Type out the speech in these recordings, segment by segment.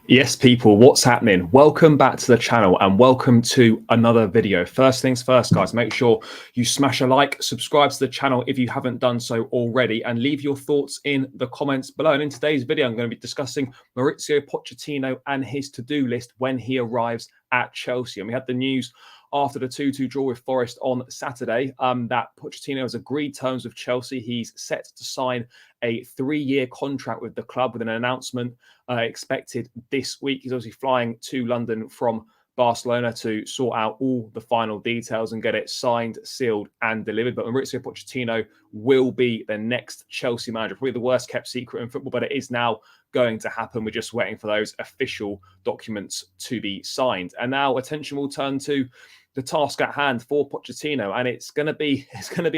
Yes, people, what's happening? Welcome back to the channel and welcome to another video. First things first, guys, make sure you smash a like, subscribe to the channel if you haven't done so already, and leave your thoughts in the comments below. And in today's video, I'm going to be discussing Mauricio Pochettino and his to-do list when he arrives at Chelsea. And we had the news after the 2-2 draw with Forest on Saturday that Pochettino has agreed terms with Chelsea. He's set to sign a 3-year contract with the club with an announcement expected this week. He's obviously flying to London from Barcelona to sort out all the final details and get it signed, sealed, and delivered. But Mauricio Pochettino will be the next Chelsea manager, probably the worst kept secret in football, but it is now going to happen. We're just waiting for those official documents to be signed. And now attention will turn to the task at hand for Pochettino, and it's going to be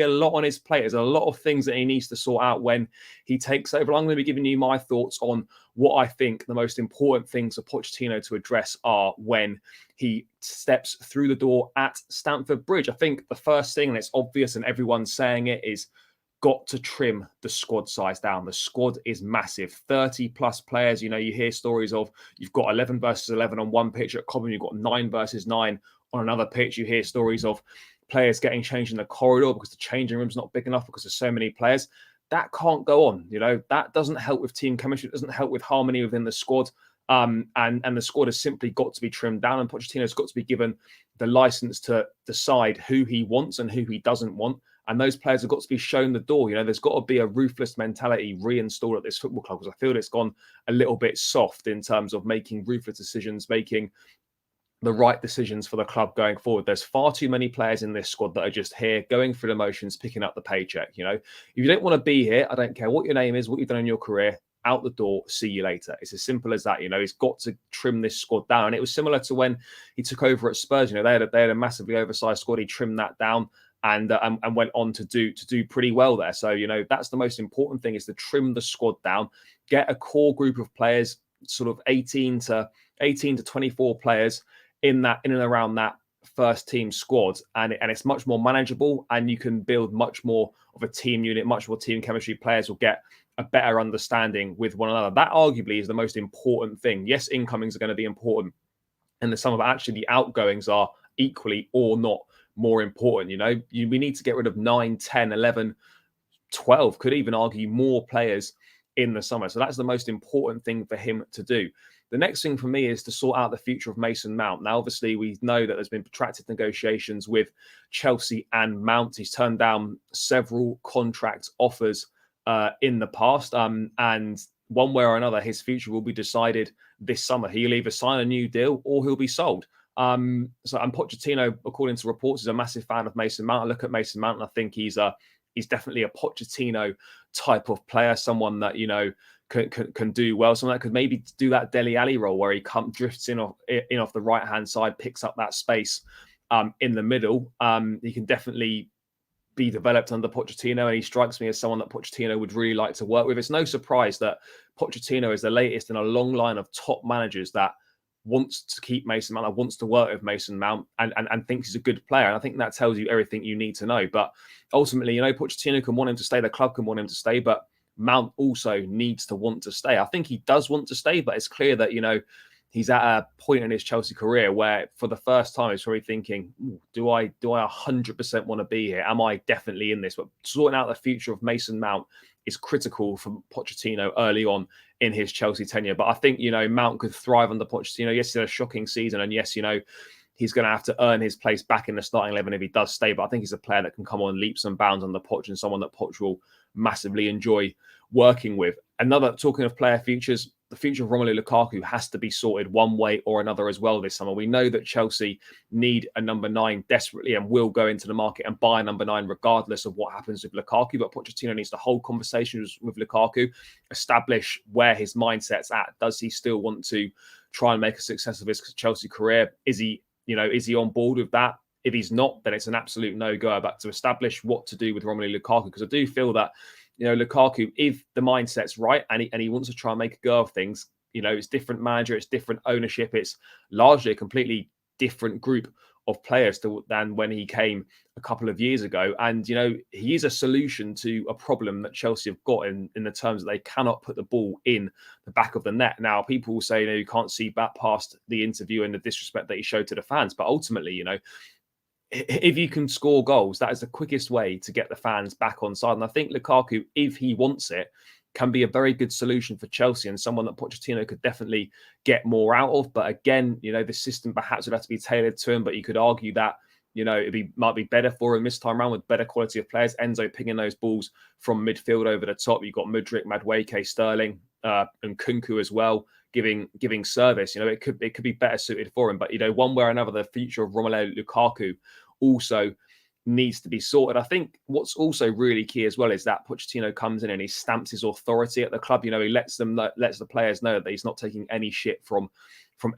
a lot on his plate. There's a lot of things that he needs to sort out when he takes over. I'm going to be giving you my thoughts on what I think the most important things for Pochettino to address are when he steps through the door at Stamford Bridge. I think the first thing, and it's obvious and everyone's saying it, is got to trim the squad size down. The squad is massive, 30 plus players. You know, you hear stories of you've got 11 versus 11 on one pitch at Cobham, you've got 9 versus 9 on another pitch. You hear stories of players getting changed in the corridor because the changing room's not big enough because there's so many players. That can't go on. You know, that doesn't help with team chemistry. It doesn't help with harmony within the squad. And the squad has simply got to be trimmed down, and Pochettino's got to be given the license to decide who he wants and who he doesn't want. And those players have got to be shown the door. You know, there's got to be a ruthless mentality reinstalled at this football club, because I feel it's gone a little bit soft in terms of making ruthless decisions, making the right decisions for the club going forward. There's far too many players in this squad that are just here, going through the motions, picking up the paycheck. You know, if you don't want to be here, I don't care what your name is, what you've done in your career, out the door, see you later. It's as simple as that. You know, he's got to trim this squad down. And it was similar to when he took over at Spurs. You know, they had a massively oversized squad. He trimmed that down and went on to do pretty well there. So, you know, that's the most important thing, is to trim the squad down, get a core group of players, sort of 18 to 24 players in and around that first team squad, and it's much more manageable, and you can build much more of a team unit, much more team chemistry. Players will get a better understanding with one another. That arguably is the most important thing. Yes, incomings are going to be important, and some of actually the outgoings are equally or not more important. You know, we need to get rid of 9, 10, 11, 12, could even argue more players in the summer. So that's the most important thing for him to do. The next thing for me is to sort out the future of Mason Mount. Now, obviously, we know that there's been protracted negotiations with Chelsea and Mount. He's turned down several contract offers in the past. And one way or another, his future will be decided this summer. He'll either sign a new deal or he'll be sold. And Pochettino, according to reports, is a massive fan of Mason Mount. I look at Mason Mount and I think he's definitely a Pochettino type of player, someone that, you know, can do well, someone that could maybe do that Dele Alli role where he drifts in off the right hand side, picks up that space in the middle. He can definitely be developed under Pochettino, and he strikes me as someone that Pochettino would really like to work with. It's no surprise that Pochettino is the latest in a long line of top managers that wants to keep Mason Mount, wants to work with Mason Mount, and thinks he's a good player. And I think that tells you everything you need to know. But ultimately, you know, Pochettino can want him to stay, the club can want him to stay, but Mount also needs to want to stay. I think he does want to stay, but it's clear that, you know, he's at a point in his Chelsea career where for the first time he's probably thinking, do I 100% want to be here? Am I definitely in this? But sorting out the future of Mason Mount is critical for Pochettino early on in his Chelsea tenure. But I think, you know, Mount could thrive under Pochettino. Yes, he had a shocking season, and yes, you know, he's going to have to earn his place back in the starting 11 if he does stay. But I think he's a player that can come on leaps and bounds under Poch, and someone that Poch will massively enjoy working with. Talking of player futures, the future of Romelu Lukaku has to be sorted one way or another as well this summer. We know that Chelsea need a number 9 desperately and will go into the market and buy a number 9 regardless of what happens with Lukaku. But Pochettino needs to hold conversations with Lukaku, establish where his mindset's at. Does he still want to try and make a success of his Chelsea career? Is he on board with that? If he's not, then it's an absolute no-go. But to establish what to do with Romelu Lukaku, because I do feel that, you know, Lukaku, if the mindset's right and he wants to try and make a go of things, you know, it's different manager, it's different ownership, it's largely a completely different group of players than when he came a couple of years ago. And, he is a solution to a problem that Chelsea have got in the terms that they cannot put the ball in the back of the net. Now, people will say, you can't see back past the interview and the disrespect that he showed to the fans. But ultimately, if you can score goals, that is the quickest way to get the fans back on side. And I think Lukaku, if he wants it, can be a very good solution for Chelsea and someone that Pochettino could definitely get more out of. But again, the system perhaps would have to be tailored to him. But you could argue that, might be better for him this time around with better quality of players. Enzo pinging those balls from midfield over the top. You've got Mudryk, Madueke, Sterling, and Kunku as well, giving service. It could be better suited for him. But, one way or another, the future of Romelu Lukaku also needs to be sorted. I think what's also really key as well is that Pochettino comes in and he stamps his authority at the club. He lets the players know that he's not taking any shit from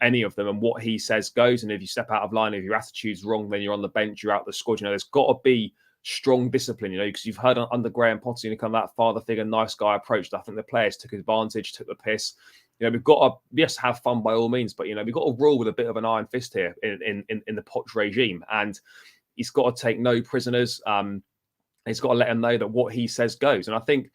any of them, and what he says goes. And if you step out of line, if your attitude's wrong, then you're on the bench, you're out the squad. There's got to be strong discipline, because you've heard under Graham Potter, kind of that father figure, nice guy approach. I think the players took advantage, took the piss. We've got to, yes, have fun by all means, but we've got to rule with a bit of an iron fist here in the Poch regime, and he's got to take no prisoners. He's got to let them know that what he says goes. And I think,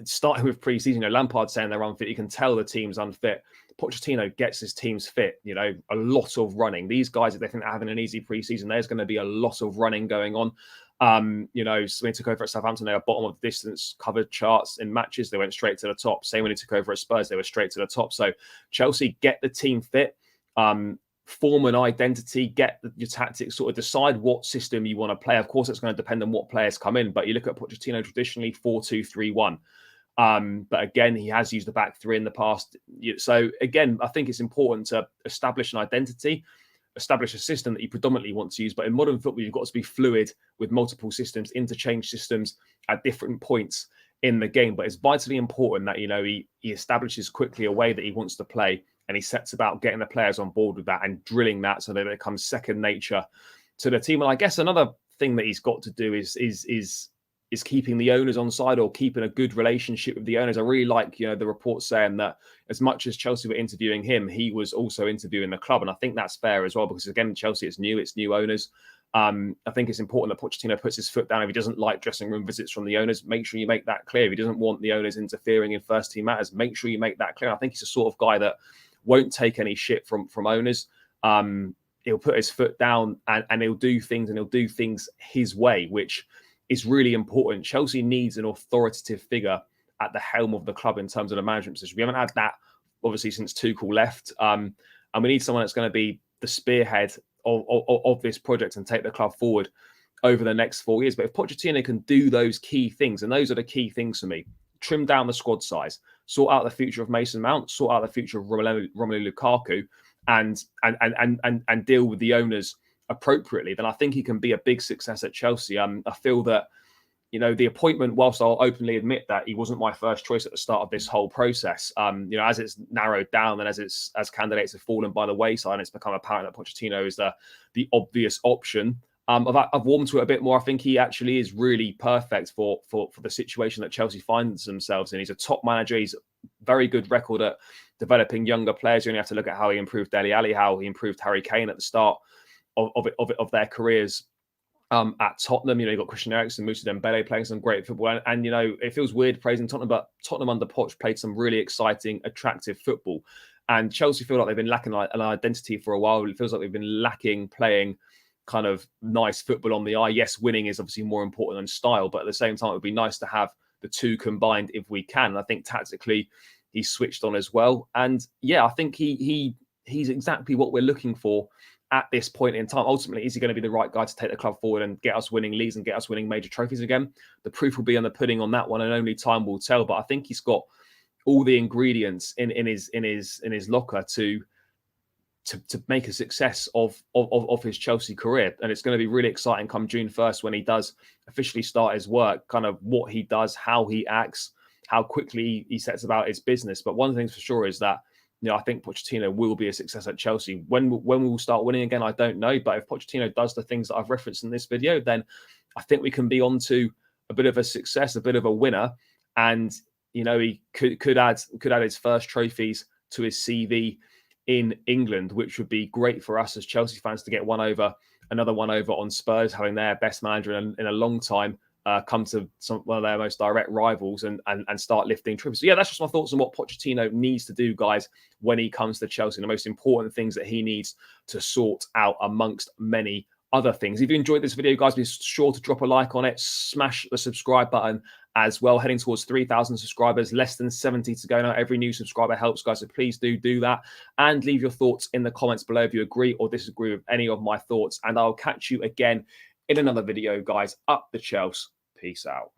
starting with pre-season, Lampard saying they're unfit, you can tell the team's unfit. Pochettino gets his teams fit, a lot of running. These guys, if they think they're having an easy pre-season, there's going to be a lot of running going on. When he took over at Southampton, they were bottom of the distance covered charts in matches. They went straight to the top. Same when he took over at Spurs, they were straight to the top. So Chelsea, get the team fit. Form an identity, get your tactics, sort of decide what system you want to play. Of course, it's going to depend on what players come in, but you look at Pochettino traditionally 4-2-3-1. But again, he has used the back three in the past. So again, I think it's important to establish an identity, establish a system that you predominantly want to use. But in modern football, you've got to be fluid with multiple systems, interchange systems at different points in the game. But it's vitally important that, he establishes quickly a way that he wants to play, and he sets about getting the players on board with that and drilling that so that it becomes second nature to the team. And I guess another thing that he's got to do is keeping the owners on side, or keeping a good relationship with the owners. I really like, the reports saying that as much as Chelsea were interviewing him, he was also interviewing the club. And I think that's fair as well, because again, Chelsea, it's new owners. I think it's important that Pochettino puts his foot down. If he doesn't like dressing room visits from the owners, make sure you make that clear. If he doesn't want the owners interfering in first team matters, make sure you make that clear. I think he's the sort of guy that won't take any shit from owners. He'll put his foot down and he'll do things his way, which is really important. Chelsea needs an authoritative figure at the helm of the club in terms of the management position. We haven't had that, obviously, since Tuchel left. And we need someone that's going to be the spearhead of this project and take the club forward over the next 4 years. But if Pochettino can do those key things, and those are the key things for me, trim down the squad size, sort out the future of Mason Mount, sort out the future of Romelu Lukaku, and deal with the owners appropriately, then I think he can be a big success at Chelsea. I feel that, the appointment, whilst I'll openly admit that he wasn't my first choice at the start of this whole process, as it's narrowed down and as candidates have fallen by the wayside, and it's become apparent that Pochettino is the obvious option. I've warmed to it a bit more. I think he actually is really perfect for the situation that Chelsea finds themselves in. He's a top manager. He's a very good record at developing younger players. You only have to look at how he improved Dele Alli, how he improved Harry Kane at the start of their careers at Tottenham. You've got Christian Eriksen, Moussa Dembele playing some great football. And it feels weird praising Tottenham, but Tottenham under Poch played some really exciting, attractive football. And Chelsea feel like they've been lacking an identity for a while. It feels like they've been lacking playing kind of nice football on the eye. Yes, winning is obviously more important than style, but at the same time, it would be nice to have the two combined if we can. And I think tactically, he's switched on as well. And yeah, I think he's exactly what we're looking for at this point in time. Ultimately, is he going to be the right guy to take the club forward and get us winning leagues and get us winning major trophies again? The proof will be on the pudding on that one, and only time will tell. But I think he's got all the ingredients in his locker to make a success of his Chelsea career. And it's going to be really exciting come June 1st when he does officially start his work, kind of what he does, how he acts, how quickly he sets about his business. But one thing for sure is that, I think Pochettino will be a success at Chelsea. When we will start winning again, I don't know. But if Pochettino does the things that I've referenced in this video, then I think we can be on to a bit of a success, a bit of a winner. And, he could add his first trophies to his CV in England, which would be great for us as Chelsea fans to get another one over on Spurs, having their best manager in a long time come to one of their most direct rivals and start lifting trophies. So yeah, that's just my thoughts on what Pochettino needs to do, guys, when he comes to Chelsea. The most important things that he needs to sort out amongst many other things. If you enjoyed this video, guys, be sure to drop a like on it, smash the subscribe button as well. Heading towards 3,000 subscribers, less than 70 to go now. Every new subscriber helps, guys, so please do that. And leave your thoughts in the comments below if you agree or disagree with any of my thoughts. And I'll catch you again in another video, guys. Up the Chelsea. Peace out.